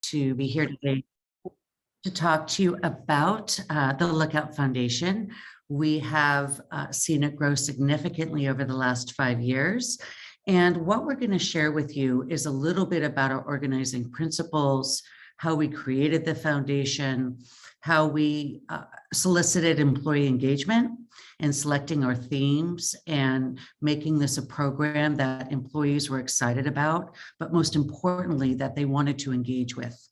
to be here today to talk to you about the Lookout Foundation. We have seen it grow significantly over the last 5 years. And what we're going to share with you is a little bit about our organizing principles, how we created the foundation, how we solicited employee engagement and selecting our themes and making this a program that employees were excited about, but most importantly, that they wanted to engage with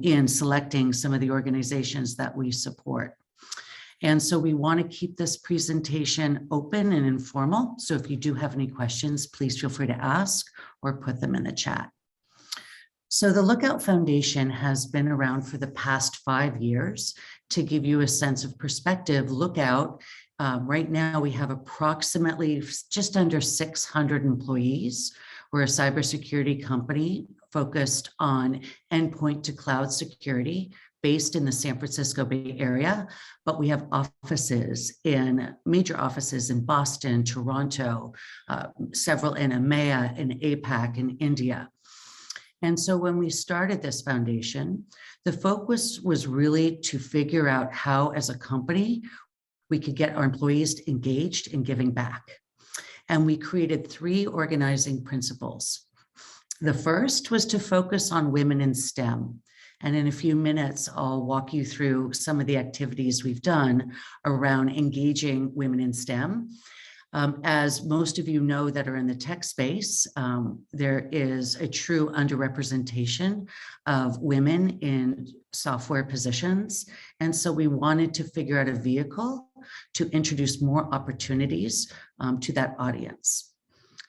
in selecting some of the organizations that we support. And so we want to keep this presentation open and informal. So if you do have any questions, please feel free to ask or put them in the chat. So the Lookout Foundation has been around for the past 5 years. To give you a sense of perspective, Lookout, right now we have approximately just under 600 employees. We're a cybersecurity company focused on endpoint to cloud security based in the San Francisco Bay Area, but we have major offices in Boston, Toronto, several in EMEA, in APAC, in India. And so when we started this foundation, the focus was really to figure out how, as a company, we could get our employees engaged in giving back. And we created 3 organizing principles. The first was to focus on women in STEM. And in a few minutes, I'll walk you through some of the activities we've done around engaging women in STEM. As most of you know that are in the tech space, there is a true underrepresentation of women in software positions. And so we wanted to figure out a vehicle to introduce more opportunities to that audience.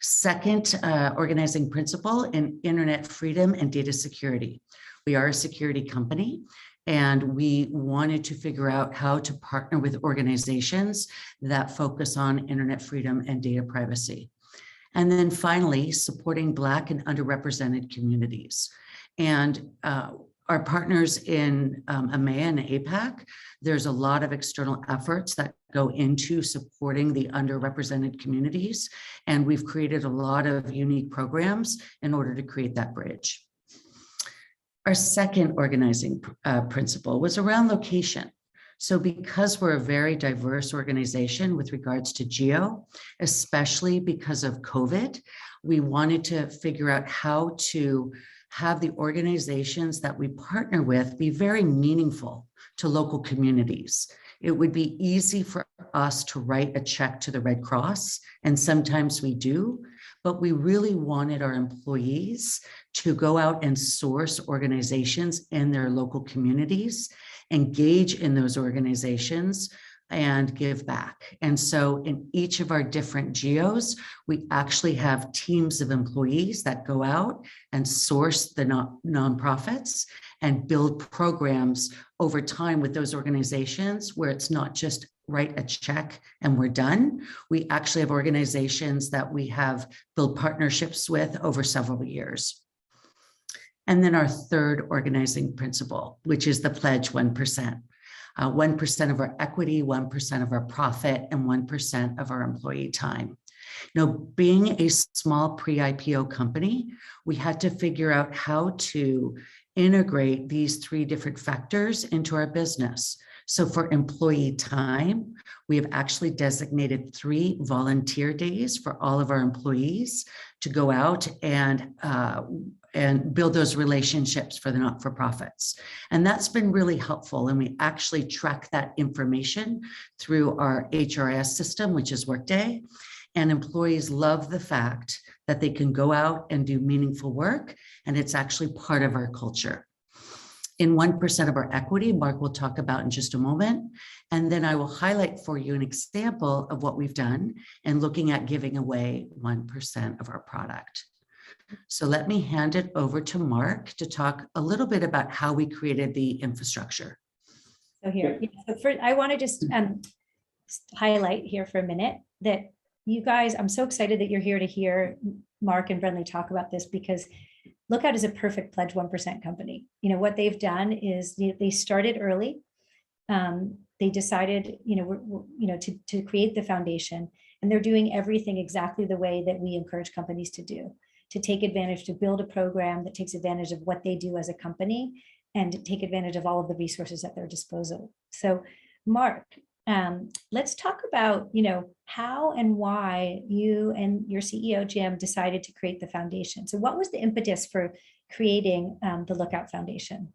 Second, organizing principle in internet freedom and data security. We are a security company, and we wanted to figure out how to partner with organizations that focus on internet freedom and data privacy. And then finally, supporting Black and underrepresented communities. And our partners in EMEA and APAC, there's a lot of external efforts that go into supporting the underrepresented communities. And we've created a lot of unique programs in order to create that bridge. Our second organizing principle was around location. So because we're a very diverse organization with regards to geo, especially because of COVID, we wanted to figure out how to have the organizations that we partner with be very meaningful to local communities. It would be easy for us to write a check to the Red Cross, and sometimes we do, but we really wanted our employees to go out and source organizations in their local communities, engage in those organizations, and give back. And so in each of our different geos, we actually have teams of employees that go out and source the nonprofits and build programs over time with those organizations where it's not just write a check and we're done. We actually have organizations that we have built partnerships with over several years. And then our third organizing principle, which is the pledge 1%. 1% of our equity, 1% of our profit, and 1% of our employee time. Being a small pre-IPO company, we had to figure out how to integrate these 3 different factors into our business. So for employee time, we have actually designated 3 volunteer days for all of our employees to go out and build those relationships for the not-for-profits. And that's been really helpful. And we actually track that information through our HRIS system, which is Workday. And employees love the fact that they can go out and do meaningful work, and it's actually part of our culture. In 1% of our equity, Mark will talk about in just a moment. And then I will highlight for you an example of what we've done in looking at giving away 1% of our product. So let me hand it over to Mark to talk a little bit about how we created the infrastructure. So here, I want to just highlight here for a minute that you guys, I'm so excited that you're here to hear Mark and Brenley talk about this, because Lookout is a perfect pledge 1% company. What they've done is they started early. They decided, to create the foundation, and they're doing everything exactly the way that we encourage companies to do, to take advantage, to build a program that takes advantage of what they do as a company and to take advantage of all of the resources at their disposal. So Mark, let's talk about, how and why you and your CEO, Jim, decided to create the foundation. So what was the impetus for creating the Lookout Foundation?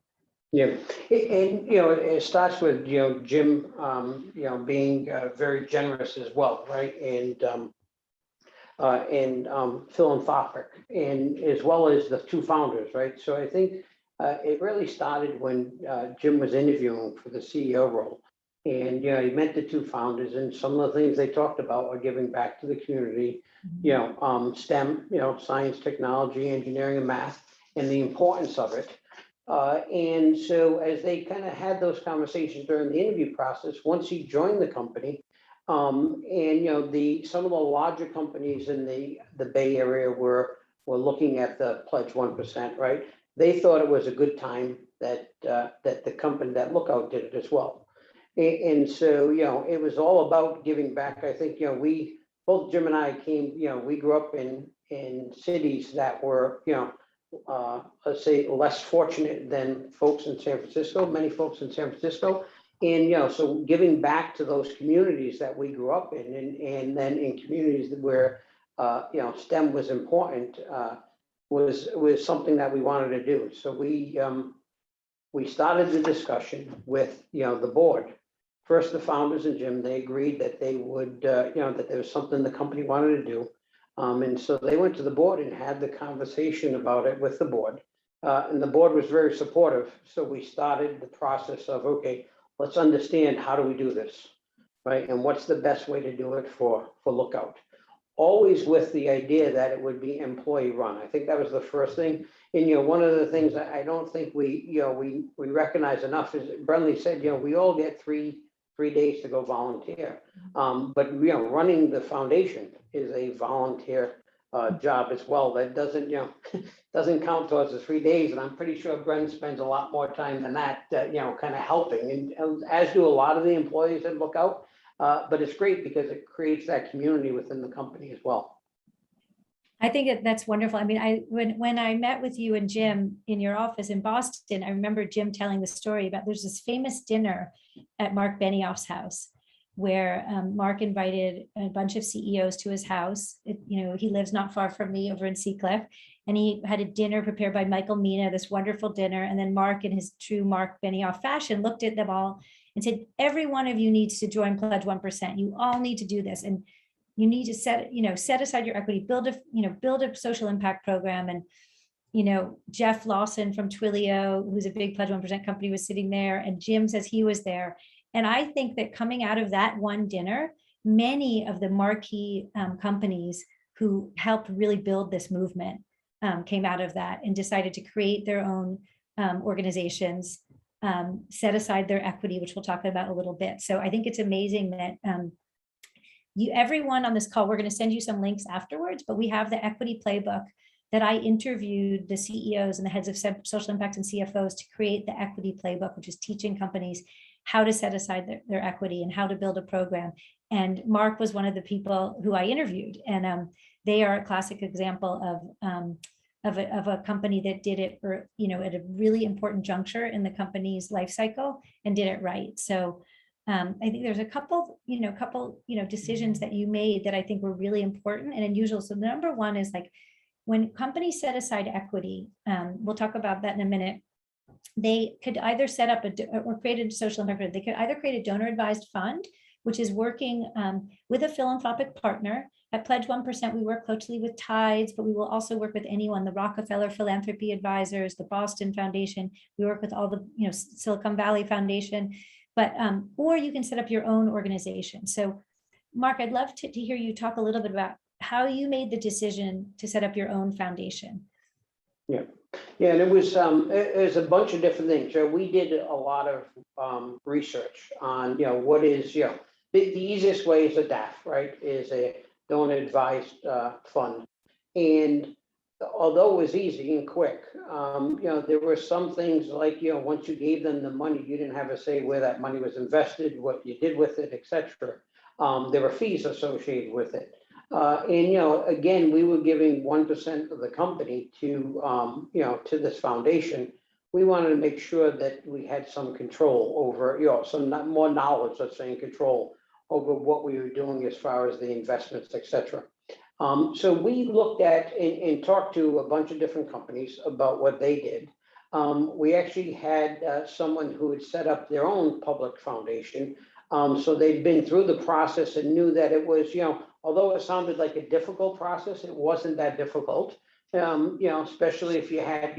Yeah, and it starts with Jim being very generous as well, right? And philanthropic, and as well as the two founders, right? So I think it really started when Jim was interviewing for the CEO role, and he met the two founders, and some of the things they talked about were giving back to the community, STEM, science, technology, engineering, and math, and the importance of it. And so as they kind of had those conversations during the interview process, once he joined the company, and some of the larger companies in the Bay Area were looking at the Pledge 1%, right? They thought it was a good time that the company, that Lookout, did it as well. And so it was all about giving back. I think we both, Jim and I, came, we grew up in cities that were let's say less fortunate than folks in San Francisco, many folks in San Francisco. And, so giving back to those communities that we grew up in, and then in communities where, STEM was important, was something that we wanted to do. So we started the discussion with, the board. First, the founders and Jim, they agreed that they would, that there was something the company wanted to do. And so they went to the board and had the conversation about it with the board. And the board was very supportive. So we started the process of, okay, let's understand, how do we do this, right? And what's the best way to do it for Lookout? Always with the idea that it would be employee run. I think that was the first thing. And, one of the things that I don't think we recognize enough is, Brenley said, we all get three days to go volunteer. But running the foundation is a volunteer job as well. That doesn't doesn't count towards the 3 days. And I'm pretty sure Bren spends a lot more time than that, kind of helping, and as do a lot of the employees at Lookout. But it's great because it creates that community within the company as well. I think that's wonderful. I mean, when I met with you and Jim in your office in Boston, I remember Jim telling the story about, there's this famous dinner at Mark Benioff's house where Mark invited a bunch of CEOs to his house. He lives not far from me over in Seacliff, and he had a dinner prepared by Michael Mina, this wonderful dinner. And then Mark, in his true Mark Benioff fashion, looked at them all and said, every one of you needs to join Pledge 1%. You all need to do this. And you need to set aside your equity, build a social impact program. And, Jeff Lawson from Twilio, who's a big Pledge 1% company, was sitting there, and Jim says he was there. And I think that coming out of that one dinner, many of the marquee companies who helped really build this movement came out of that and decided to create their own organizations, set aside their equity, which we'll talk about a little bit. So I think it's amazing that everyone on this call, we're going to send you some links afterwards, but we have the equity playbook that I interviewed the CEOs and the heads of social impact and CFOs to create the equity playbook, which is teaching companies how to set aside their equity and how to build a program. And Mark was one of the people who I interviewed, and they are a classic example of a company that did it for, at a really important juncture in the company's life cycle and did it right. So I think there's a couple decisions that you made that I think were really important and unusual. So number one is, like, when companies set aside equity, we'll talk about that in a minute, they could either set up or create a social impact. They could either create a donor advised fund, which is working with a philanthropic partner. At Pledge 1%, we work closely with Tides, but we will also work with anyone, the Rockefeller Philanthropy Advisors, the Boston Foundation. We work with all the, Silicon Valley Foundation, but, or you can set up your own organization. So Mark, I'd love to hear you talk a little bit about how you made the decision to set up your own foundation. Yeah, and it was a bunch of different things. So we did a lot of research on, what is, the easiest way is a DAF, right? Is a donor advised fund. And although it was easy and quick, there were some things like, once you gave them the money, you didn't have a say where that money was invested, what you did with it, etc. There were fees associated with it. And again, we were giving 1% of the company to to this foundation. We wanted to make sure that we had some control over, some more knowledge, let's say, and control over what we were doing as far as the investments, et cetera. So we looked at and talked to a bunch of different companies about what they did. We actually had someone who had set up their own public foundation. So they'd been through the process and knew that it was, although it sounded like a difficult process, it wasn't that difficult. Especially if you had,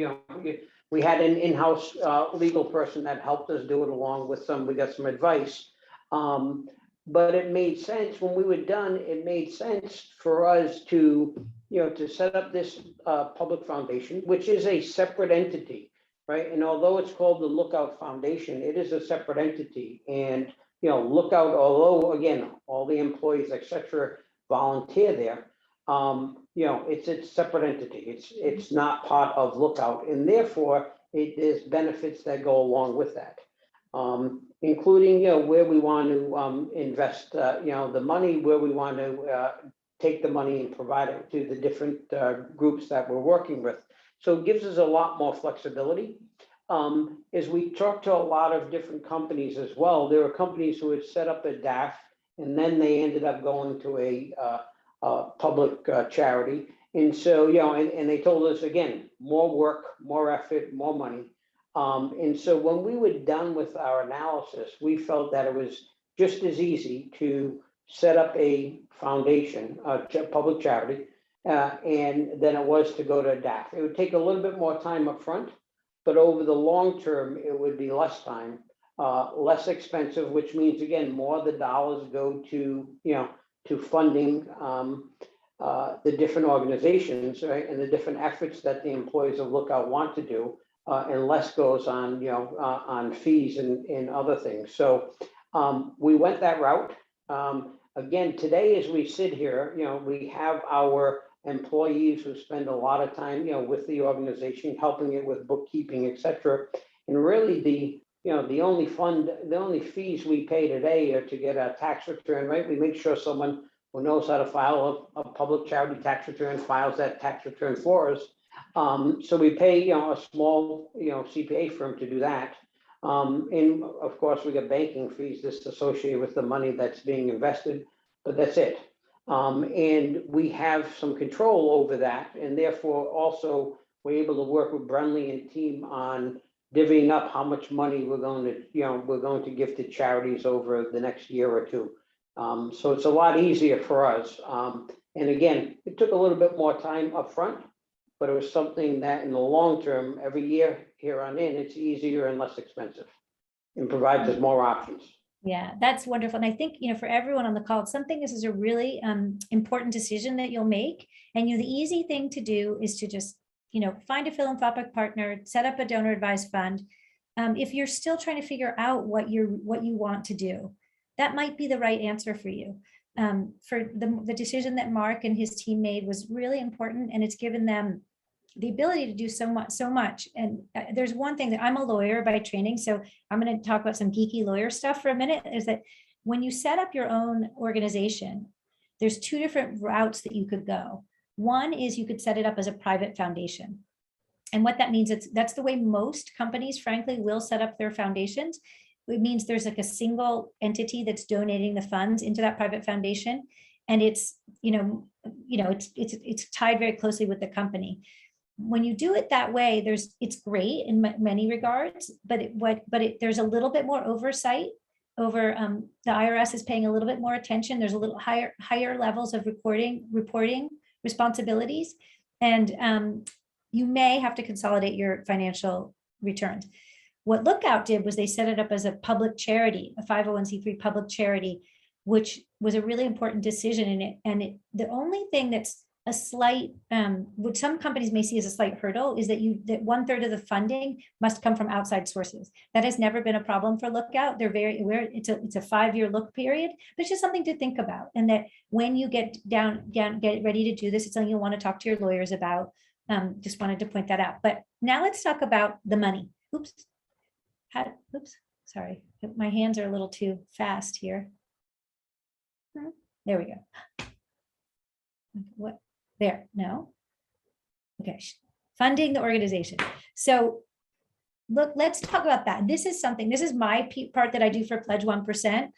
we had an in-house legal person that helped us do it along with we got some advice. But it made sense when we were done, it made sense for us to, to set up this public foundation, which is a separate entity, right? And although it's called the Lookout Foundation, it is a separate entity. And, Lookout, although again, all the employees, et cetera, volunteer there, it's a separate entity. It's not part of Lookout, and therefore there's benefits that go along with that. Including, where we want to invest, the money, where we want to take the money and provide it to the different groups that we're working with. So it gives us a lot more flexibility. As we talked to a lot of different companies as well, there were companies who had set up a DAF and then they ended up going to a public charity. And so, and they told us, again, more work, more effort, more money. And so when we were done with our analysis, we felt that it was just as easy to set up a foundation, a public charity, and than it was to go to a DAF. It would take a little bit more time up front, but over the long term, it would be less time, less expensive, which means, again, more of the dollars go to, to funding the different organizations, right, and the different efforts that the employees of Lookout want to do. And less goes on, on fees and other things. So we went that route. Again, today, as we sit here, we have our employees who spend a lot of time, with the organization, helping it with bookkeeping, et cetera. And really the only fees we pay today are to get a tax return, right? We make sure someone who knows how to file a public charity tax return files that tax return for us. So we pay, a small, CPA firm to do that. And of course, we get banking fees that's associated with the money that's being invested, but that's it. And we have some control over that. And therefore, also, we're able to work with Brenley and team on divvying up how much money we're going to give to charities over the next year or two. So it's a lot easier for us. And again, it took a little bit more time up front, but it was something that in the long term, every year here on in, it's easier and less expensive and provides us more options. Yeah, that's wonderful. And I think, for everyone on the call, this is a really important decision that you'll make. And the easy thing to do is to just, find a philanthropic partner, set up a donor advised fund. If you're still trying to figure out what you want to do, that might be the right answer for you. For the decision that Mark and his team made was really important, and it's given them the ability to do so much. And there's one thing that I'm a lawyer by training, so I'm going to talk about some geeky lawyer stuff for a minute, is that when you set up your own organization, there's two different routes that you could go. One is you could set it up as a private foundation. And what that means, that's the way most companies, frankly, will set up their foundations. It means there's like a single entity that's donating the funds into that private foundation. And it's, it's tied very closely with the company. When you do it that way, it's great in many regards, but there's a little bit more oversight over, the IRS is paying a little bit more attention. There's a little higher levels of reporting responsibilities. And you may have to consolidate your financial returns. What Lookout did was they set it up as a public charity, a 501c3 public charity, which was a really important decision in it. And the only thing that's a slight, what some companies may see as a slight hurdle, is that 1/3 of the funding must come from outside sources. That has never been a problem for Lookout. They're very aware. It's a 5-year look period, but it's just something to think about. And that when you get get ready to do this, it's something you'll want to talk to your lawyers about. Just wanted to point that out. But now let's talk about the money. Oops, sorry, my hands are a little too fast here. There we go. What, there, no? Okay, funding the organization. So look, let's talk about that. This is something, this is my part that I do for Pledge 1%.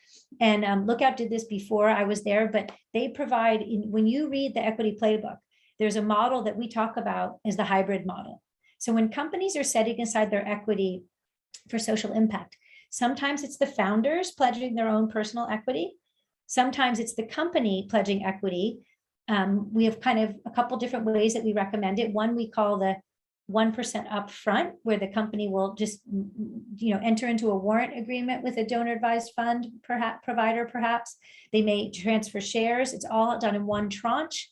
And Lookout did this before I was there, but they provide, when you read the equity playbook, there's a model that we talk about as the hybrid model. So when companies are setting aside their equity for social impact, sometimes it's the founders pledging their own personal equity. Sometimes it's the company pledging equity. We have kind of a couple different ways that we recommend it. One we call the 1% upfront, where the company will just, enter into a warrant agreement with a donor advised fund provider. Perhaps they may transfer shares. It's all done in one tranche.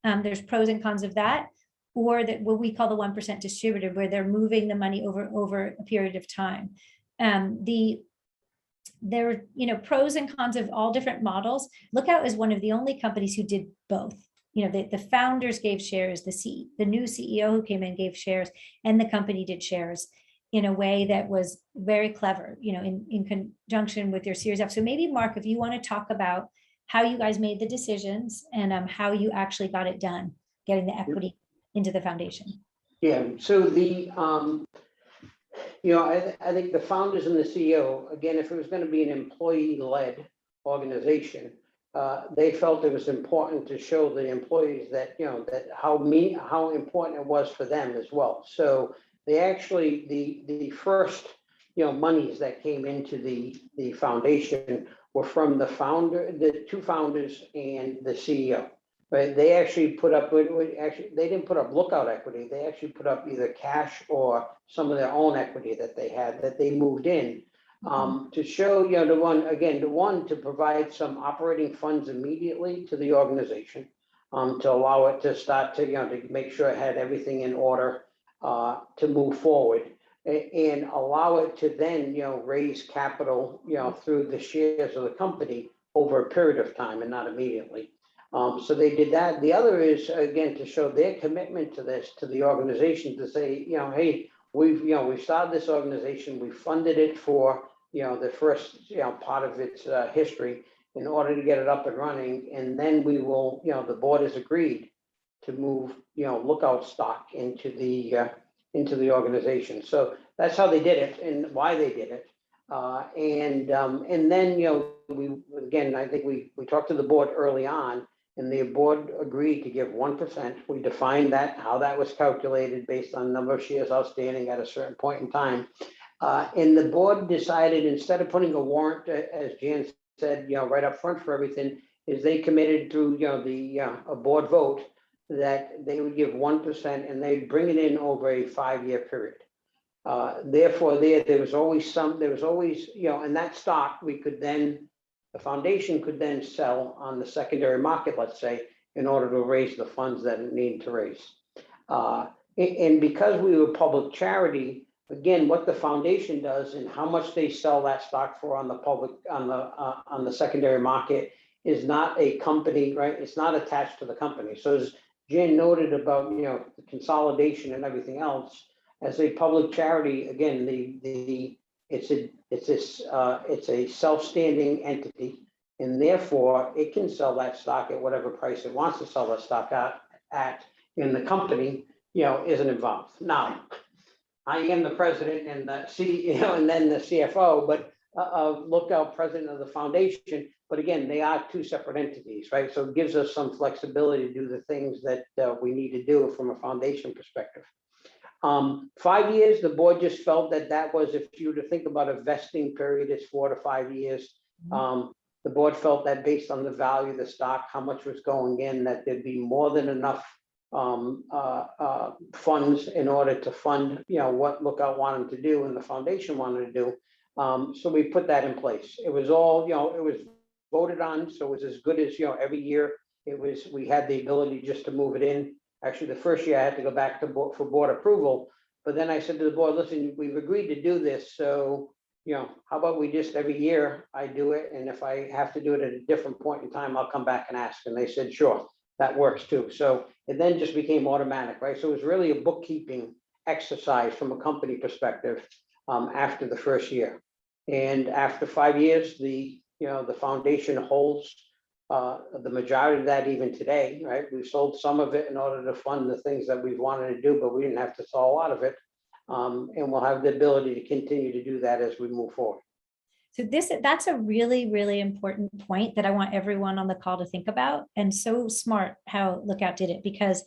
There's pros and cons of that, or that what we call the 1% distributor, where they're moving the money over a period of time. There are pros and cons of all different models. Lookout is one of the only companies who did both. The founders gave shares, the new CEO who came in gave shares, and the company did shares in a way that was very clever, in conjunction with your Series F. So maybe Mark, if you want to talk about how you guys made the decisions and how you actually got it done, getting the equity into the foundation. Yeah, so I think the founders and the CEO, again, if it was going to be an employee-led organization, they felt it was important to show the employees that, that how important it was for them as well. So they actually, the first, monies that came into the foundation were from the two founders and the CEO. Right? They actually put up, they didn't put up Lookout equity. They actually put up either cash or some of their own equity that they had that they moved in. To show, to provide some operating funds immediately to the organization, to allow it to start to make sure it had everything in order to move forward, and allow it to then, raise capital, through the shares of the company over a period of time and not immediately. So they did that. The other is, again, to show their commitment to this, to the organization, to say, hey, we've started this organization, we funded it for, the first, part of its history in order to get it up and running. And then we will, the board has agreed to move, Lookout stock into the organization. So that's how they did it and why they did it. And then, I think we talked to the board early on, and the board agreed to give 1%. We defined that, how that was calculated based on the number of shares outstanding at a certain point in time. And the board decided, instead of putting a warrant, as Jan said, right up front for everything, is they committed through, a board vote that they would give 1% and they'd bring it in over a 5-year period. Therefore, there was always, and that stock the foundation could then sell on the secondary market, let's say, in order to raise the funds that it needed to raise. And because we were public charity, again, what the foundation does and how much they sell that stock for on the public, on the secondary market is not a company, right? It's not attached to the company. So as Jen noted about, the consolidation and everything else, as a public charity, again, it's a self-standing entity, and therefore it can sell that stock at whatever price it wants to sell that stock at, and the company, isn't involved. Now, I am the president and the CEO, and then the CFO, but Lookout president of the foundation. But again, they are two separate entities, right? So it gives us some flexibility to do the things that we need to do from a foundation perspective. 5 years, the board just felt that was, if you were to think about a vesting period, it's 4 to 5 years. The board felt that based on the value of the stock, how much was going in, that there'd be more than enough funds in order to fund, what Lookout wanted to do and the foundation wanted to do. So we put that in place. It was all, it was voted on, so it was as good as, every year we had the ability just to move it in. Actually, the first year I had to go back to board for board approval, but then I said to the board, listen, we've agreed to do this, so how about we just every year I do it, and if I have to do it at a different point in time, I'll come back and ask. And they said, sure, that works too. So it then just became automatic, right? So it was really a bookkeeping exercise from a company perspective after the first year. And after 5 years, the foundation holds the majority of that even today, right? We sold some of it in order to fund the things that we wanted to do, but we didn't have to sell a lot of it. And we'll have the ability to continue to do that as we move forward. So that's a really, really important point that I want everyone on the call to think about. And so smart how Lookout did it, because,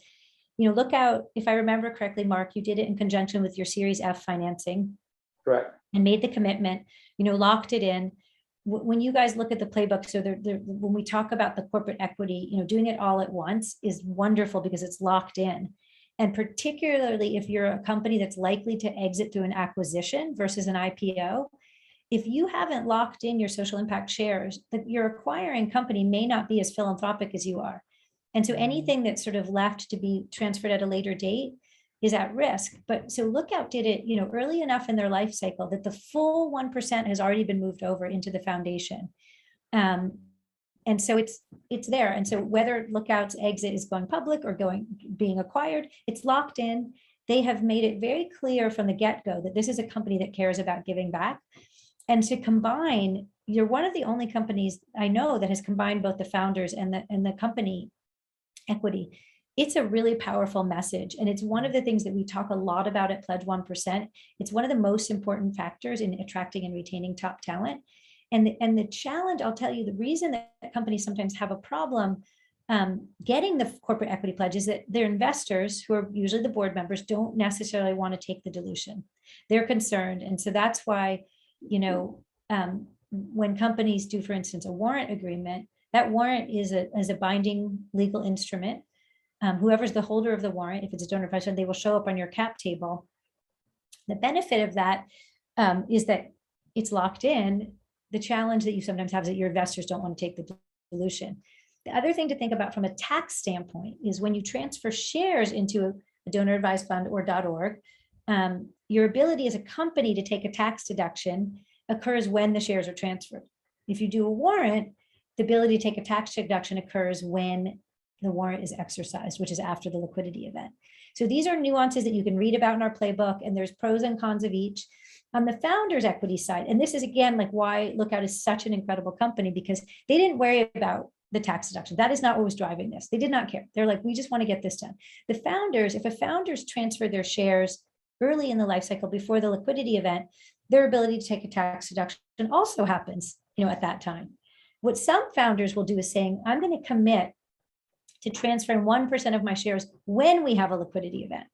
Lookout, if I remember correctly, Mark, you did it in conjunction with your Series F financing. Correct. And made the commitment, locked it in. When you guys look at the playbook, so when we talk about the corporate equity, doing it all at once is wonderful because it's locked in. And particularly if you're a company that's likely to exit through an acquisition versus an IPO, if you haven't locked in your social impact shares, your acquiring company may not be as philanthropic as you are. And so anything that's sort of left to be transferred at a later date is at risk. But so Lookout did it, early enough in their life cycle that the full 1% has already been moved over into the foundation. And so it's there. And so whether Lookout's exit is going public or being acquired, it's locked in. They have made it very clear from the get-go that this is a company that cares about giving back. And to combine, you're one of the only companies I know that has combined both the founders and the company equity. It's a really powerful message. And it's one of the things that we talk a lot about at Pledge 1%. It's one of the most important factors in attracting and retaining top talent. And the challenge, I'll tell you, the reason that companies sometimes have a problem getting the corporate equity pledge is that their investors, who are usually the board members, don't necessarily want to take the dilution. They're concerned. And so that's why, when companies do, for instance, a warrant agreement, that warrant is a binding legal instrument. Whoever's the holder of the warrant, if it's a donor advisor, they will show up on your cap table. The benefit of that is that it's locked in. The challenge that you sometimes have is that your investors don't want to take the dilution. The other thing to think about from a tax standpoint is when you transfer shares into a donor advised fund or .org, your ability as a company to take a tax deduction occurs when the shares are transferred. If you do a warrant, the ability to take a tax deduction occurs when the warrant is exercised, which is after the liquidity event. So these are nuances that you can read about in our playbook, and there's pros and cons of each. On the founders' equity side, and this is again like why Lookout is such an incredible company, because they didn't worry about the tax deduction. That is not what was driving this. They did not care. They're like, we just want to get this done. The founders, if a founders transfer their shares early in the life cycle before the liquidity event, their ability to take a tax deduction also happens, at that time. What some founders will do is saying, I'm going to commit to transferring 1% of my shares when we have a liquidity event.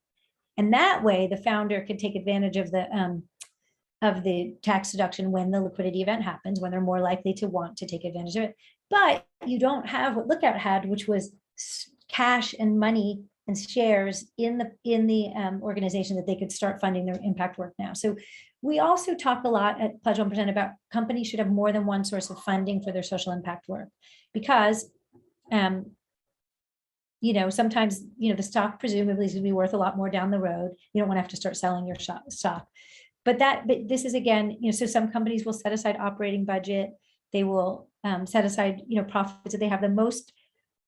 And that way the founder can take advantage of the tax deduction when the liquidity event happens, when they're more likely to want to take advantage of it. But you don't have what Lookout had, which was cash and money and shares in the organization that they could start funding their impact work now. So we also talk a lot at Pledge 1% about companies should have more than one source of funding for their social impact work, because sometimes, the stock presumably is going to be worth a lot more down the road. You don't want to have to start selling your stock. But this is again, so some companies will set aside operating budget. They will set aside, profits that they have. The most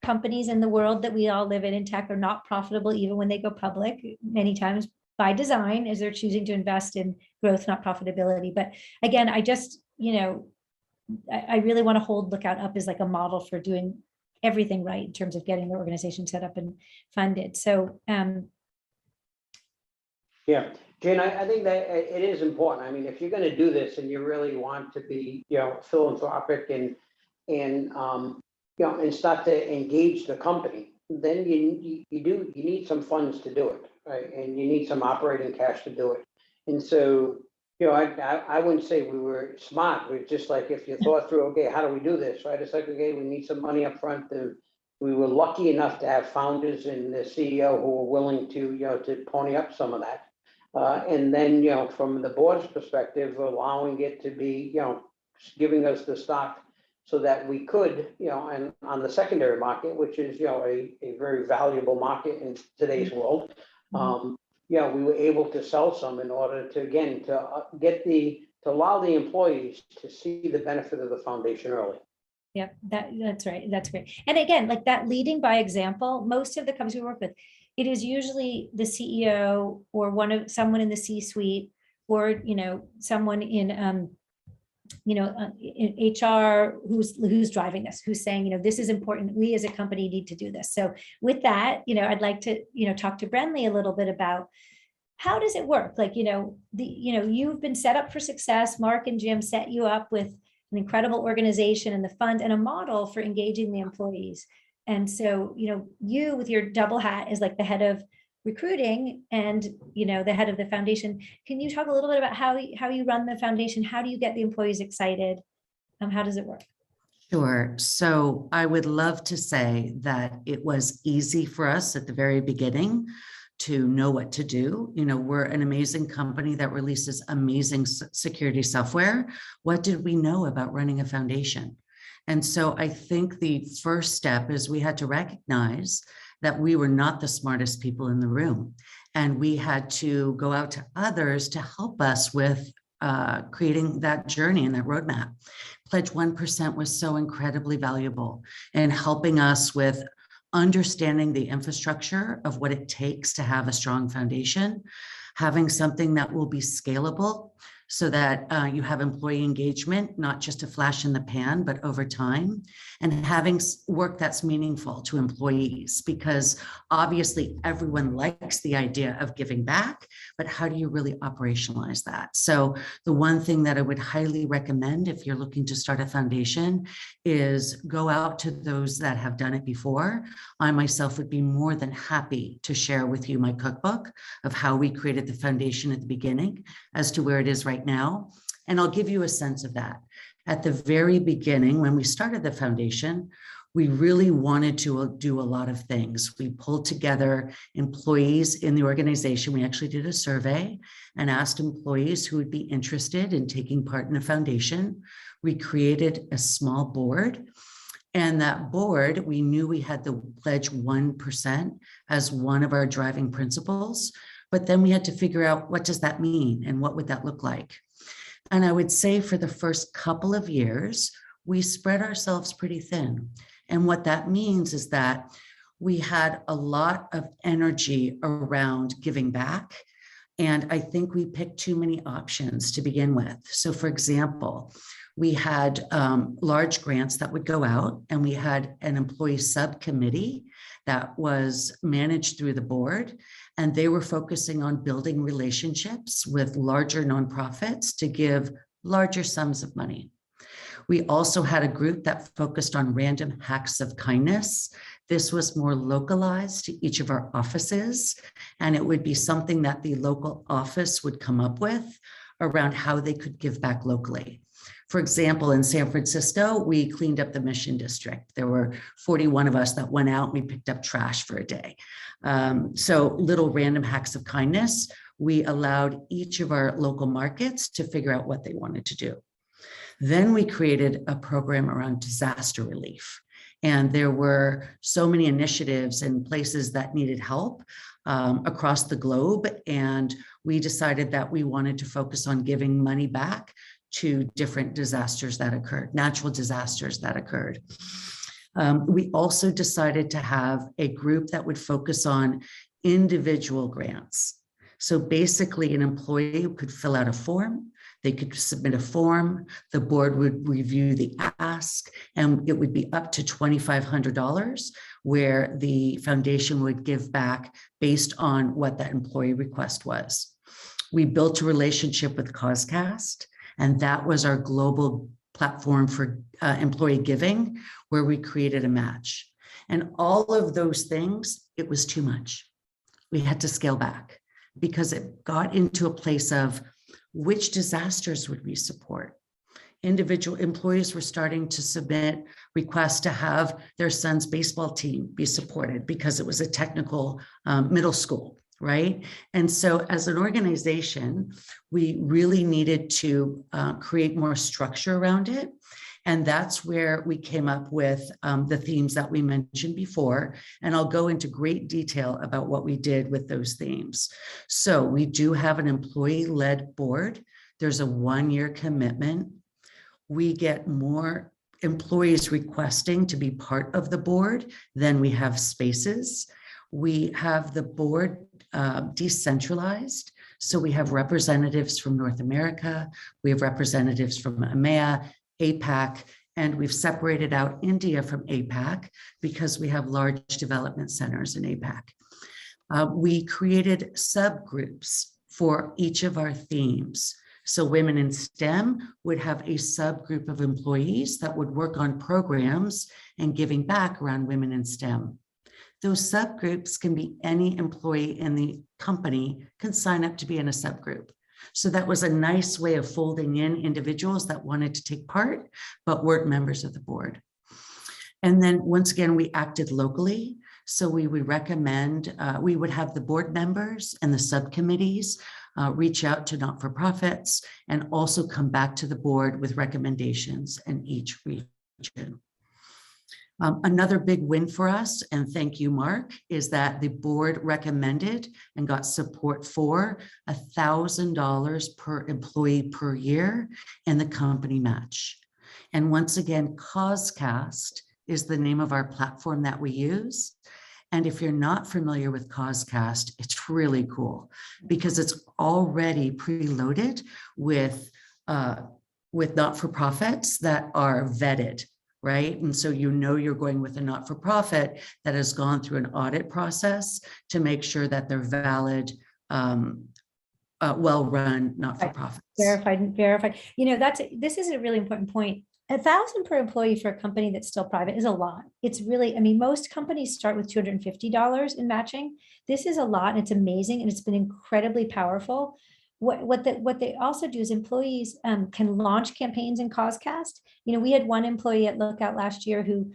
companies in the world that we all live in tech are not profitable even when they go public, many times by design, as they're choosing to invest in growth, not profitability. But again, I just, I really want to hold Lookout up as like a model for doing everything right in terms of getting the organization set up and funded. So yeah, Jane, I think that it is important. I mean, if you're going to do this and you really want to be, philanthropic and start to engage the company, then you need some funds to do it, right? And you need some operating cash to do it. And so, I wouldn't say we were smart. We're just like, if you thought through, okay, how do we do this, right? It's like, okay, we need some money up front. We were lucky enough to have founders and the CEO who were willing to, to pony up some of that. And then, from the board's perspective, allowing it to be, giving us the stock so that we could, and on the secondary market, which is, a very valuable market in today's world, we were able to sell some in order to, again, to allow the employees to see the benefit of the foundation early. Yep, that's right. That's great. And again, like that leading by example, most of the companies we work with, it is usually the CEO or someone in the C-suite, or someone in in HR, who's driving this, who's saying, this is important. We as a company need to do this. So with that, I'd like to, talk to Brenley a little bit about how does it work? Like, you've been set up for success. Mark and Jim set you up with an incredible organization and the fund and a model for engaging the employees. And so, you with your double hat is like the head of recruiting and, the head of the foundation. Can you talk a little bit about how you run the foundation? How do you get the employees excited? How does it work? Sure. So I would love to say that it was easy for us at the very beginning to know what to do. We're an amazing company that releases amazing security software. What did we know about running a foundation? And so I think the first step is we had to recognize that we were not the smartest people in the room. And we had to go out to others to help us with creating that journey and that roadmap. Pledge 1% was so incredibly valuable in helping us with understanding the infrastructure of what it takes to have a strong foundation, having something that will be scalable so that you have employee engagement, not just a flash in the pan, but over time, and having work that's meaningful to employees, because obviously everyone likes the idea of giving back, but how do you really operationalize that? So the one thing that I would highly recommend if you're looking to start a foundation is go out to those that have done it before. I myself would be more than happy to share with you my cookbook of how we created the foundation at the beginning as to where it is right now. And I'll give you a sense of that. At the very beginning, when we started the foundation, we really wanted to do a lot of things. We pulled together employees in the organization. We actually did a survey and asked employees who would be interested in taking part in a foundation. We created a small board. And that board, we knew we had the pledge 1% as one of our driving principles. But then we had to figure out, what does that mean and what would that look like? And I would say for the first couple of years, we spread ourselves pretty thin. And what that means is that we had a lot of energy around giving back. And I think we picked too many options to begin with. So for example, we had large grants that would go out, and we had an employee subcommittee that was managed through the board. And they were focusing on building relationships with larger nonprofits to give larger sums of money. We also had a group that focused on random acts of kindness. This was more localized to each of our offices, and it would be something that the local office would come up with around how they could give back locally. For example, in San Francisco, we cleaned up the Mission District. There were 41 of us that went out and we picked up trash for a day. So little random acts of kindness. We allowed each of our local markets to figure out what they wanted to do. Then we created a program around disaster relief. And there were so many initiatives in places that needed help across the globe. And we decided that we wanted to focus on giving money back to different disasters that occurred, natural disasters that occurred. We also decided to have a group that would focus on individual grants. So basically an employee could fill out a form, they could submit a form, the board would review the ask, and it would be up to $2,500 where the foundation would give back based on what that employee request was. We built a relationship with CauseCast, and that was our global platform for employee giving, where we created a match. And all of those things, it was too much. We had to scale back because it got into a place of which disasters would we support? Individual employees were starting to submit requests to have their son's baseball team be supported because it was a technical middle school. Right. And so as an organization, we really needed to create more structure around it. And that's where we came up with the themes that we mentioned before. And I'll go into great detail about what we did with those themes. So we do have an employee-led board. There's a 1-year commitment. We get more employees requesting to be part of the board than we have spaces. We have the board decentralized. So we have representatives from North America, we have representatives from EMEA, APAC, and we've separated out India from APAC because we have large development centers in APAC. We created subgroups for each of our themes. So women in STEM would have a subgroup of employees that would work on programs and giving back around women in STEM. Those subgroups can be any employee in the company can sign up to be in a subgroup. So that was a nice way of folding in individuals that wanted to take part, but weren't members of the board. And then once again, we acted locally. So we would recommend, we would have the board members and the subcommittees reach out to not-for-profits and also come back to the board with recommendations in each region. Another big win for us, and thank you, Mark, is that the board recommended and got support for $1,000 per employee per year in the company match. And once again, CauseCast is the name of our platform that we use. And if you're not familiar with CauseCast, it's really cool because it's already preloaded with not-for-profits that are vetted, right? And so you know you're going with a not-for-profit that has gone through an audit process to make sure that they're valid, well-run not-for-profits. Verified. You know, this is a really important point. $1,000 per employee for a company that's still private is a lot. It's really, I mean, most companies start with $250 in matching. This is a lot, and it's amazing, and it's been incredibly powerful. What they also do is employees can launch campaigns in CauseCast. You know, we had one employee at Lookout last year who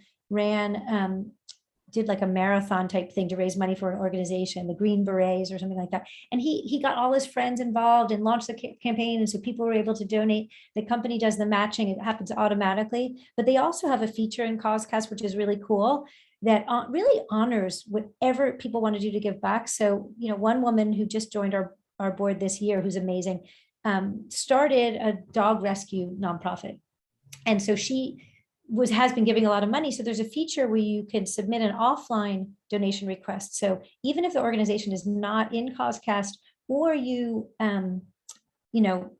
did like a marathon type thing to raise money for an organization, the Green Berets or something like that. And he got all his friends involved and launched the campaign. And so people were able to donate. The company does the matching. It happens automatically. But they also have a feature in CauseCast, which is really cool, that really honors whatever people want to do to give back. So, you know, one woman who just joined our board this year, who's amazing, started a dog rescue nonprofit. And so she has been giving a lot of money. So there's a feature where you can submit an offline donation request. So even if the organization is not in CauseCast, or you, you know,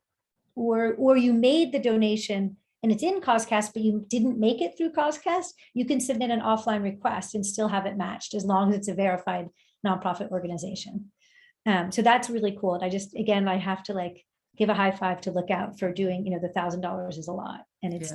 or you made the donation and it's in CauseCast, but you didn't make it through CauseCast, you can submit an offline request and still have it matched as long as it's a verified nonprofit organization. So that's really cool. And again, I have to like give a high five to Lookout for doing, you know, the $1,000 is a lot. And it's,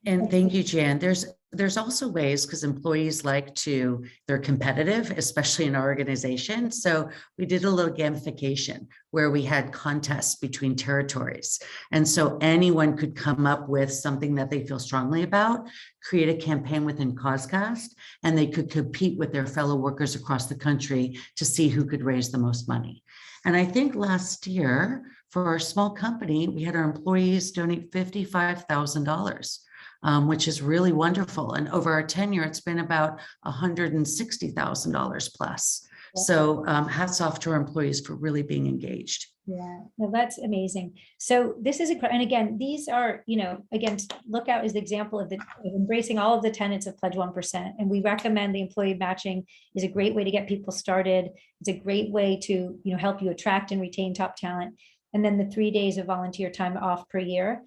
And thank you, Jan. There's also ways, because employees they're competitive, especially in our organization. So we did a little gamification where we had contests between territories. And so anyone could come up with something that they feel strongly about, create a campaign within CauseCast, and they could compete with their fellow workers across the country to see who could raise the most money. And I think last year for our small company, we had our employees donate $55,000. Which is really wonderful. And over our tenure, it's been about $160,000 plus. Yeah. So hats off to our employees for really being engaged. Yeah, well, that's amazing. So this is and again, these are, you know, again, Lookout is the example of embracing all of the tenets of Pledge 1%. And we recommend the employee matching is a great way to get people started. It's a great way to, you know, help you attract and retain top talent. And then the 3 days of volunteer time off per year.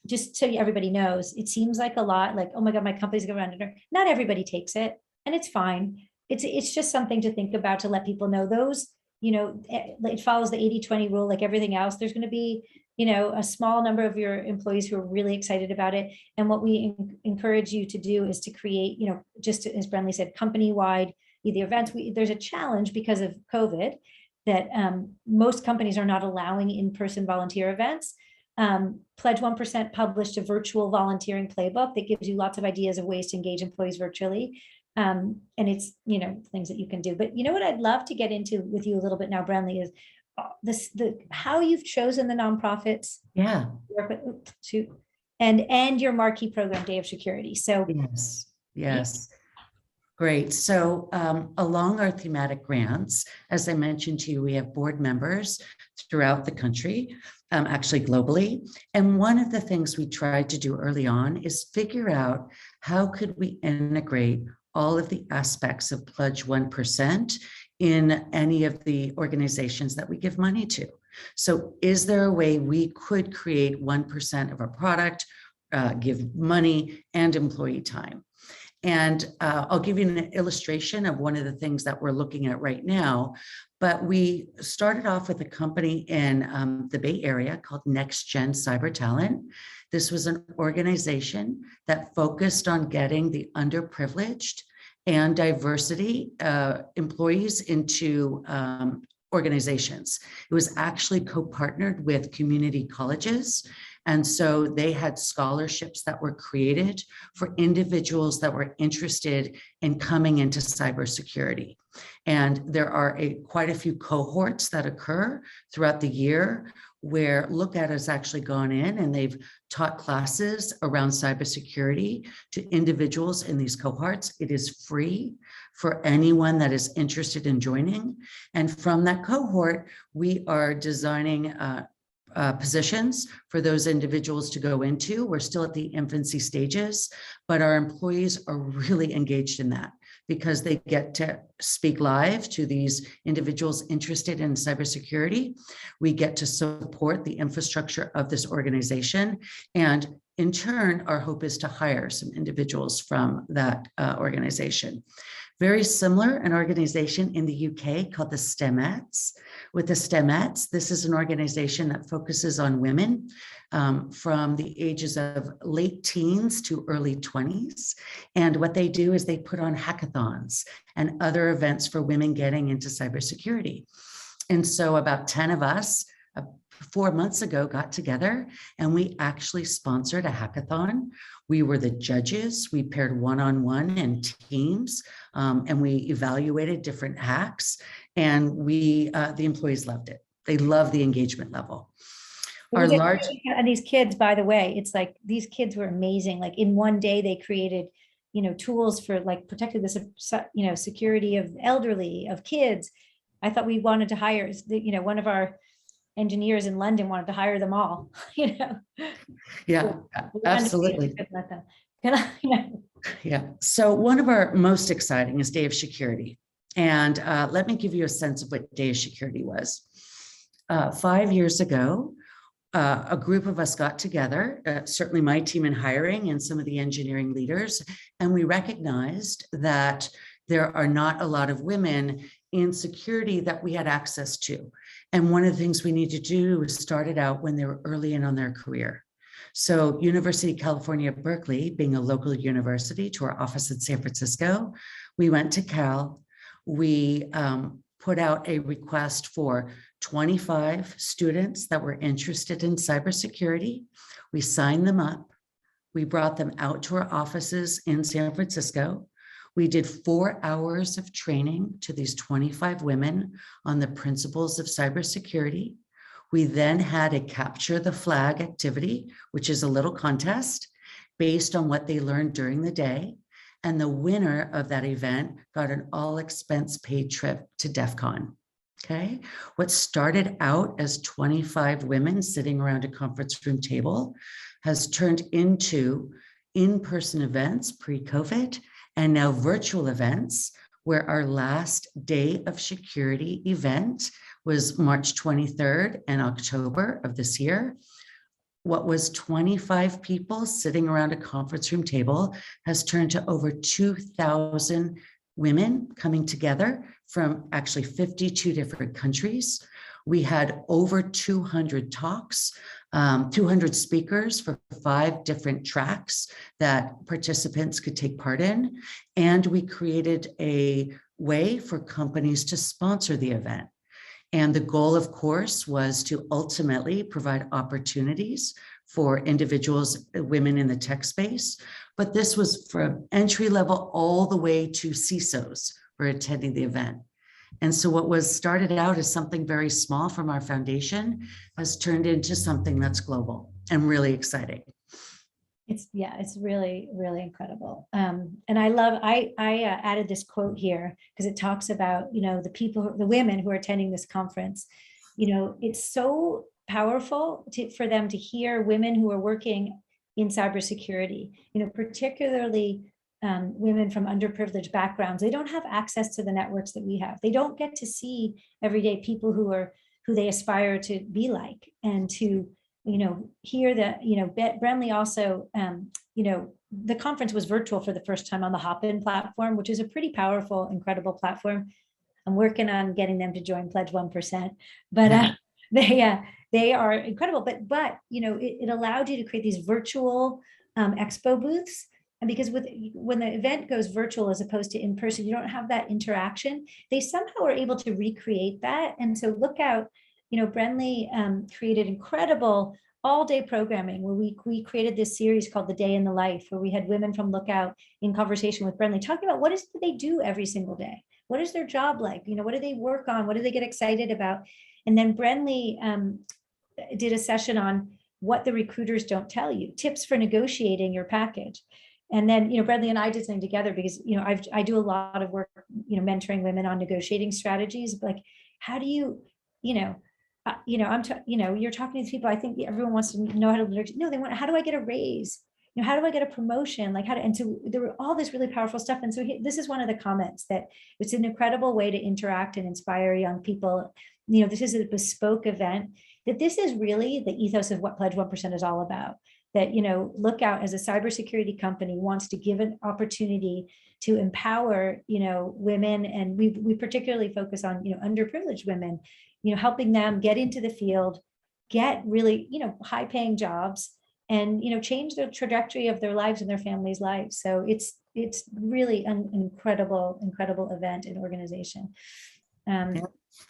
Just so everybody knows, it seems like a lot, like, oh my God, my company's going around. Not everybody takes it, and it's fine. It's just something to think about, to let people know those, you know, it follows the 80-20 rule, like everything else. There's going to be, you know, a small number of your employees who are really excited about it. And what we encourage you to do is to create, you know, just as Brenley said, company-wide, either events. There's a challenge because of COVID that most companies are not allowing in-person volunteer events. Pledge 1% published a virtual volunteering playbook that gives you lots of ideas of ways to engage employees virtually. And it's, you know, things that you can do. But you know what I'd love to get into with you a little bit now, Brenley, is how you've chosen the nonprofits. Yeah. And your marquee program, Day of Security. So yes. Great. So along our thematic grants, as I mentioned to you, we have board members throughout the country, actually globally. And one of the things we tried to do early on is figure out how could we integrate all of the aspects of Pledge 1% in any of the organizations that we give money to. So is there a way we could create 1% of our product, give money and employee time? And I'll give you an illustration of one of the things that we're looking at right now. But we started off with a company in the Bay Area called Next Gen Cyber Talent. This was an organization that focused on getting the underprivileged and diversity employees into organizations. It was actually co-partnered with community colleges. And so they had scholarships that were created for individuals that were interested in coming into cybersecurity. And there are quite a few cohorts that occur throughout the year where Look At has actually gone in and they've taught classes around cybersecurity to individuals in these cohorts. It is free for anyone that is interested in joining. And from that cohort, we are designing positions for those individuals to go into. We're still at the infancy stages, but our employees are really engaged in that because they get to speak live to these individuals interested in cybersecurity. We get to support the infrastructure of this organization. And in turn, our hope is to hire some individuals from that organization. Very similar, an organization in the UK called the Stemettes. With the Stemettes, this is an organization that focuses on women from the ages of late teens to early 20s. And what they do is they put on hackathons and other events for women getting into cybersecurity. And so about 10 of us 4 months ago got together and we actually sponsored a hackathon. We were the judges. We paired one-on-one in teams and we evaluated different hacks and the employees loved it. They love the engagement level. And these kids, by the way, it's like these kids were amazing. Like in one day they created, tools for like protecting the, security of elderly, of kids. I thought we wanted to hire, one of our engineers in London wanted to hire them all, Yeah, absolutely. Yeah. So one of our most exciting is Day of Security. And let me give you a sense of what Day of Security was. 5 years ago, a group of us got together, certainly my team in hiring and some of the engineering leaders, and we recognized that there are not a lot of women in security that we had access to. And one of the things we need to do was start it out when they were early in on their career. So University of California, Berkeley, being a local university to our office in San Francisco, we went to Cal. We put out a request for 25 students that were interested in cybersecurity. We signed them up. We brought them out to our offices in San Francisco. We did 4 hours of training to these 25 women on the principles of cybersecurity. We then had a capture the flag activity, which is a little contest based on what they learned during the day. And the winner of that event got an all expense paid trip to DEF CON. Okay. What started out as 25 women sitting around a conference room table has turned into in-person events pre-COVID and now virtual events, where our last Day of Security event was March 23rd and October of this year. What was 25 people sitting around a conference room table has turned to over 2,000 women coming together from actually 52 different countries. We had over 200 talks, 200 speakers for 5 different tracks that participants could take part in. And we created a way for companies to sponsor the event. And the goal, of course, was to ultimately provide opportunities for individuals, women in the tech space. But this was from entry level all the way to CISOs who are attending the event. And so what was started out as something very small from our foundation has turned into something that's global and really exciting. It's really, really incredible. And I added this quote here because it talks about, the women who are attending this conference. It's so powerful for them to hear women who are working in cybersecurity, particularly women from underprivileged backgrounds, they don't have access to the networks that we have. They don't get to see everyday people who they aspire to be like, and to, hear that, Brenley also, the conference was virtual for the first time on the Hopin platform, which is a pretty powerful, incredible platform. I'm working on getting them to join Pledge 1%, but they are incredible. But it allowed you to create these virtual expo booths. And because when the event goes virtual as opposed to in person, you don't have that interaction. They somehow are able to recreate that. And so look out, Brenley created incredible all-day programming where we created this series called The Day in the Life, where we had women from Lookout in conversation with Brenley talking about what is it they do every single day? What is their job like? What do they work on? What do they get excited about? And then Brenley did a session on what the recruiters don't tell you, tips for negotiating your package. And then, Brenley and I did something together because, I do a lot of work, mentoring women on negotiating strategies. Like, how do you, you're talking to these people. I think everyone wants to know how to negotiate. No, they want, how do I get a raise? How do I get a promotion? Like and so there were all this really powerful stuff. And so this is one of the comments, that it's an incredible way to interact and inspire young people. This is a bespoke event, that this is really the ethos of what Pledge 1% is all about. That, Lookout as a cybersecurity company wants to give an opportunity to empower, women. And we particularly focus on, underprivileged women, helping them get into the field, get really, high paying jobs, and, change the trajectory of their lives and their families' lives. So it's really an incredible event and organization.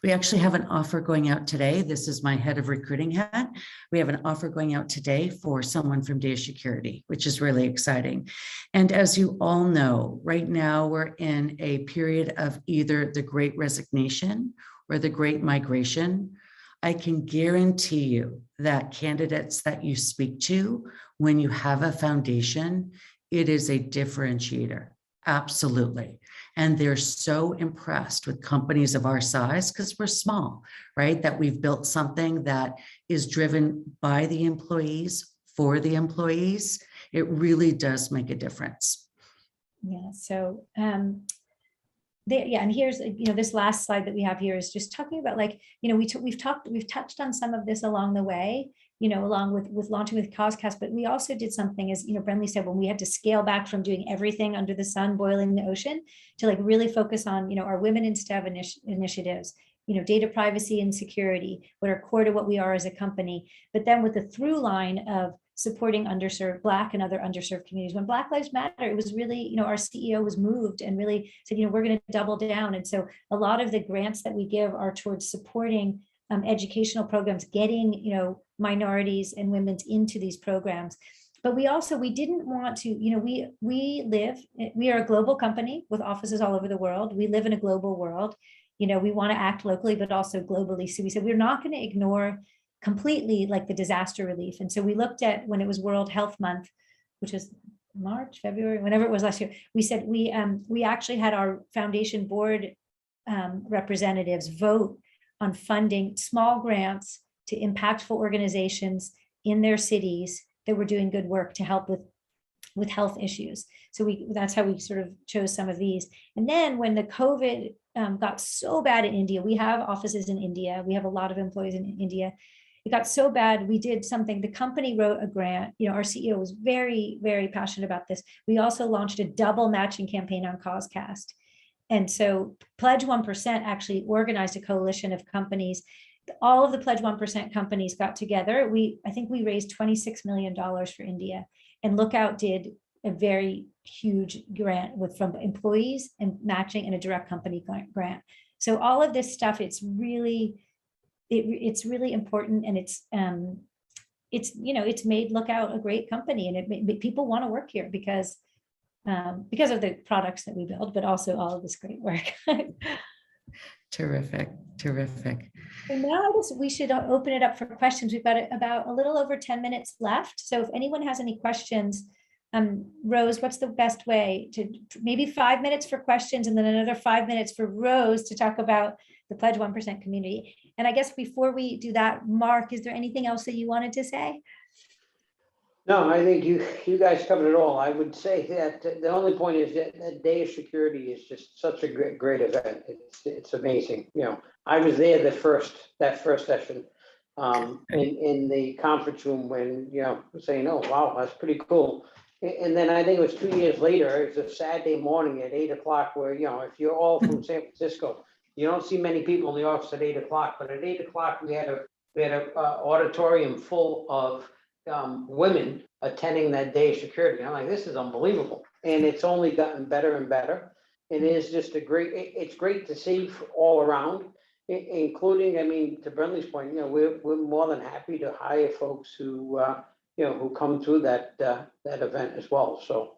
We actually have an offer going out today. This is my head of recruiting hat. We have an offer going out today for someone from Day Security, which is really exciting. And as you all know, right now we're in a period of either the Great Resignation or the Great Migration. I can guarantee you that candidates that you speak to, when you have a foundation, it is a differentiator. Absolutely. And they're so impressed with companies of our size, because we're small, right? That we've built something that is driven by the employees, for the employees. It really does make a difference. Yeah. So, and here's, this last slide that we have here is just talking about, like, we've touched on some of this along the way, along with launching with CauseCast, but we also did something, as Brenley said, when we had to scale back from doing everything under the sun, boiling the ocean, to like really focus on, our Women in STEM initiatives, data privacy and security, what are core to what we are as a company, but then with the through line of supporting underserved Black and other underserved communities. When Black Lives Matter, it was really, our CEO was moved and really said, we're going to double down. And so a lot of the grants that we give are towards supporting educational programs, getting, minorities and women into these programs. But we didn't want to, we are a global company with offices all over the world. We live in a global world. We want to act locally, but also globally. So we said, we're not going to ignore completely like the disaster relief. And so we looked at, when it was World Health Month, which was March, February, whenever it was last year, we said we actually had our foundation board representatives vote on funding small grants to impactful organizations in their cities that were doing good work to help with health issues. So that's how we sort of chose some of these. And then when the COVID got so bad in India, we have offices in India, we have a lot of employees in India. It got so bad, we did something, the company wrote a grant, our CEO was very, very passionate about this. We also launched a double matching campaign on CauseCast. And so Pledge 1% actually organized a coalition of companies. All of the Pledge 1% companies got together. I think we raised $26 million for India, and Lookout did a very huge grant from employees and matching, and a direct company grant. So all of this stuff, it's really important, and it's made Lookout a great company, and people want to work here because of the products that we build, but also all of this great work. Terrific. So now we should open it up for questions. We've got about a little over 10 minutes left. So if anyone has any questions, Rose, what's the best way to, maybe 5 minutes for questions and then another 5 minutes for Rose to talk about the Pledge 1% community. And I guess before we do that, Mark, is there anything else that you wanted to say? No, I think you guys covered it all. I would say that the only point is that Day of Security is just such a great event. It's amazing. You know, I was there that first session in the conference room when, you know, saying, oh, wow, that's pretty cool. And then I think it was 2 years later, it was a Saturday morning at 8 o'clock where, you know, if you're all from San Francisco, you don't see many people in the office at 8 o'clock, but at 8 o'clock, we had a auditorium full of women attending that Day of Security. I'm like, this is unbelievable. And it's only gotten better and better. It is just it's great to see all around, including, I mean, to Brenley's point, you know, we're more than happy to hire folks who, you know, who come through that event as well. So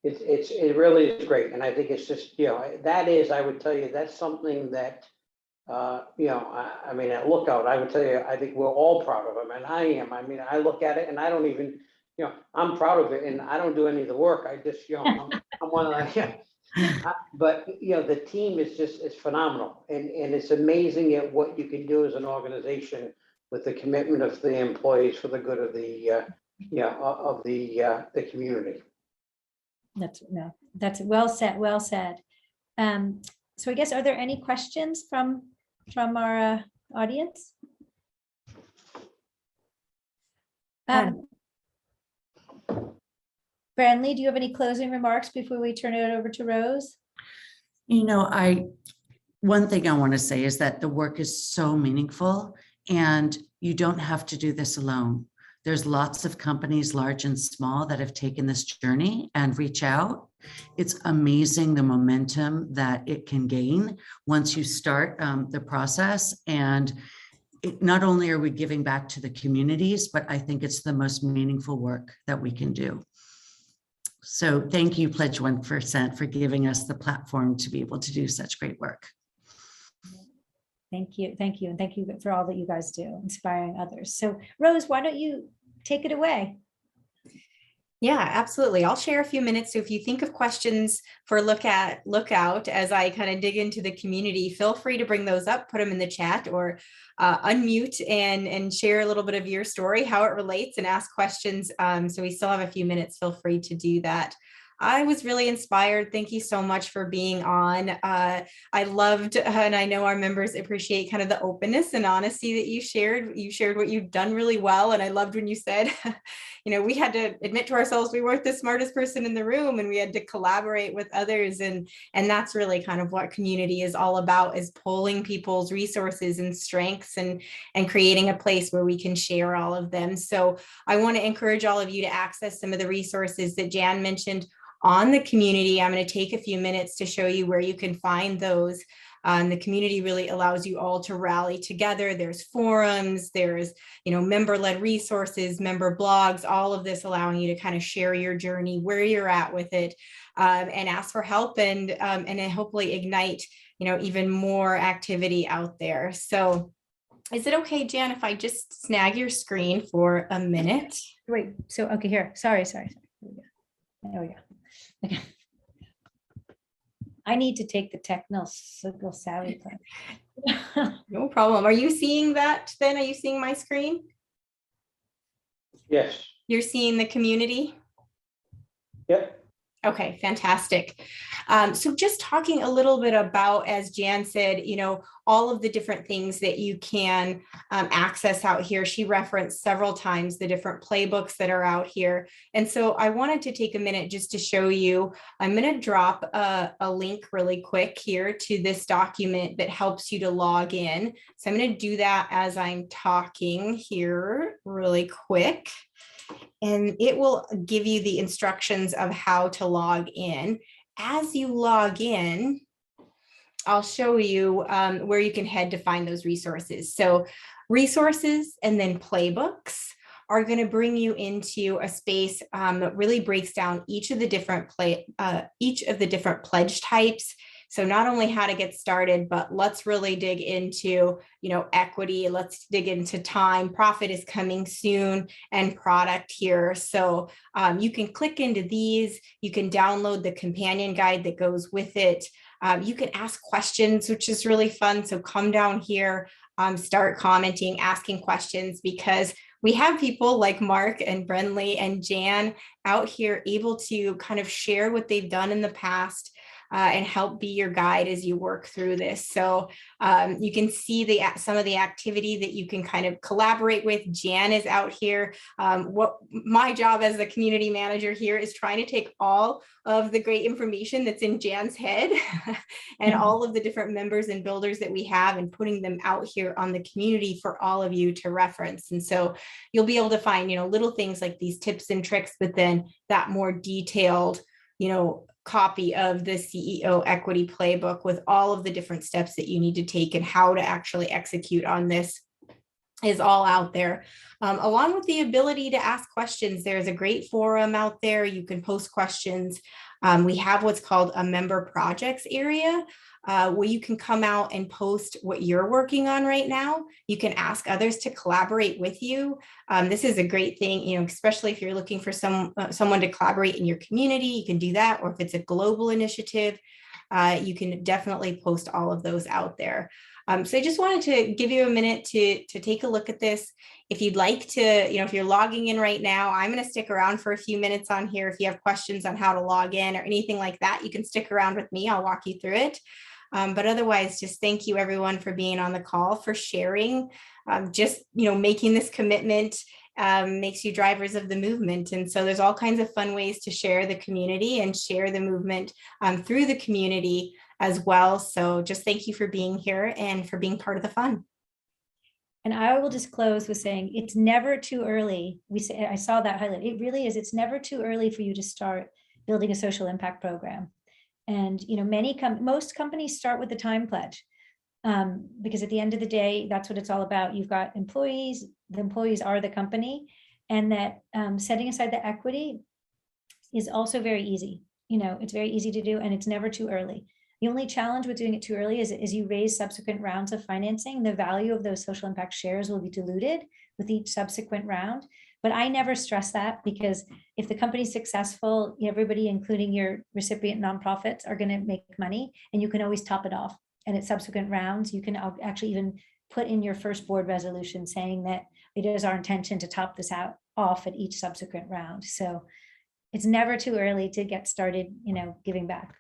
it really is great. And I think it's just, you know, I would tell you, that's something that, you know, I mean, at Lookout, I would tell you, I think we're all proud of them, and I am. I mean, I look at it and I don't even, you know, I'm proud of it, and I don't do any of the work. I just, you know, I'm one of the, yeah. But, you know, the team is phenomenal, and it's amazing at what you can do as an organization with the commitment of the employees for the good of the, of the community. That's well said, well said. So I guess, are there any questions from our audience? Brenley, do you have any closing remarks before we turn it over to Rose? You know, one thing I want to say is that the work is so meaningful, and you don't have to do this alone. There's lots of companies, large and small, that have taken this journey and reach out. It's amazing the momentum that it can gain once you start the process. And not only are we giving back to the communities, but I think it's the most meaningful work that we can do. So thank you, Pledge 1%, for giving us the platform to be able to do such great work. Thank you. Thank you. And thank you for all that you guys do, inspiring others. So Rose, why don't you take it away? Yeah, absolutely. I'll share a few minutes. So if you think of questions for Lookout as I kind of dig into the community, feel free to bring those up, put them in the chat, or unmute and share a little bit of your story, how it relates, and ask questions. So we still have a few minutes. Feel free to do that. I was really inspired. Thank you so much for being on. I loved, and I know our members appreciate kind of the openness and honesty that you shared. You shared what you've done really well. And I loved when you said, you know, we had to admit to ourselves we weren't the smartest person in the room, and we had to collaborate with others. And that's really kind of what community is all about, is pulling people's resources and strengths and creating a place where we can share all of them. So I want to encourage all of you to access some of the resources that Jan mentioned on the community. I'm going to take a few minutes to show you where you can find those. The community really allows you all to rally together. There's forums, there's, you know, member-led resources, member blogs, all of this allowing you to kind of share your journey, where you're at with it, and ask for help, and then hopefully ignite, you know, even more activity out there. So is it okay, Jan, if I just snag your screen for a minute? Wait, so, okay, here, sorry. There we go. Okay. I need to take the technical savvy class. No problem. Are you seeing that then? Are you seeing my screen? Yes. You're seeing the community? Yep. Okay, fantastic. So just talking a little bit about, as Jan said, you know, all of the different things that you can access out here. She referenced several times the different playbooks that are out here. And so I wanted to take a minute just to show you. I'm going to drop a link really quick here to this document that helps you to log in. So I'm going to do that as I'm talking here really quick. And it will give you the instructions of how to log in. As you log in, I'll show you where you can head to find those resources. So resources and then playbooks are going to bring you into a space that really breaks down each of the different pledge types. So not only how to get started, but let's really dig into, you know, equity. Let's dig into time. Profit is coming soon, and product here. So you can click into these. You can download the companion guide that goes with it. You can ask questions, which is really fun. So come down here, start commenting, asking questions, because we have people like Mark and Brenley and Jan out here able to kind of share what they've done in the past and help be your guide as you work through this. So you can see some of the activity that you can kind of collaborate with. Jan is out here. What my job as the community manager here is trying to take all of the great information that's in Jan's head and all of the different members and builders that we have and putting them out here on the community for all of you to reference. And so you'll be able to find, little things like these tips and tricks, but then that more detailed, copy of the CEO Equity Playbook with all of the different steps that you need to take and how to actually execute on this is all out there. Along with the ability to ask questions, there's a great forum out there. You can post questions. We have what's called a member projects area where you can come out and post what you're working on right now. You can ask others to collaborate with you. This is a great thing, especially if you're looking for someone to collaborate in your community, you can do that. Or if it's a global initiative, you can definitely post all of those out there. So I just wanted to give you a minute to take a look at this. If you'd like to, if you're logging in right now, I'm going to stick around for a few minutes on here. If you have questions on how to log in or anything like that, you can stick around with me. I'll walk you through it. But otherwise, just thank you everyone for being on the call, for sharing, making this commitment makes you drivers of the movement. And so there's all kinds of fun ways to share the community and share the movement through the community as well. So just thank you for being here and for being part of the fun. And I will just close with saying it's never too early. I saw that highlight. It really is. It's never too early for you to start building a social impact program. And most companies start with the time pledge because at the end of the day, that's what it's all about. You've got employees. The employees are the company, and that setting aside the equity is also very easy. It's very easy to do, and it's never too early. The only challenge with doing it too early is you raise subsequent rounds of financing, the value of those social impact shares will be diluted with each subsequent round. But I never stress that, because if the company's successful, everybody, including your recipient nonprofits, are going to make money, and you can always top it off. And at subsequent rounds, you can actually even put in your first board resolution saying that it is our intention to top this off at each subsequent round. So it's never too early to get started, giving back.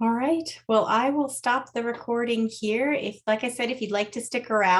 All right. Well, I will stop the recording here. Like I said, if you'd like to stick around,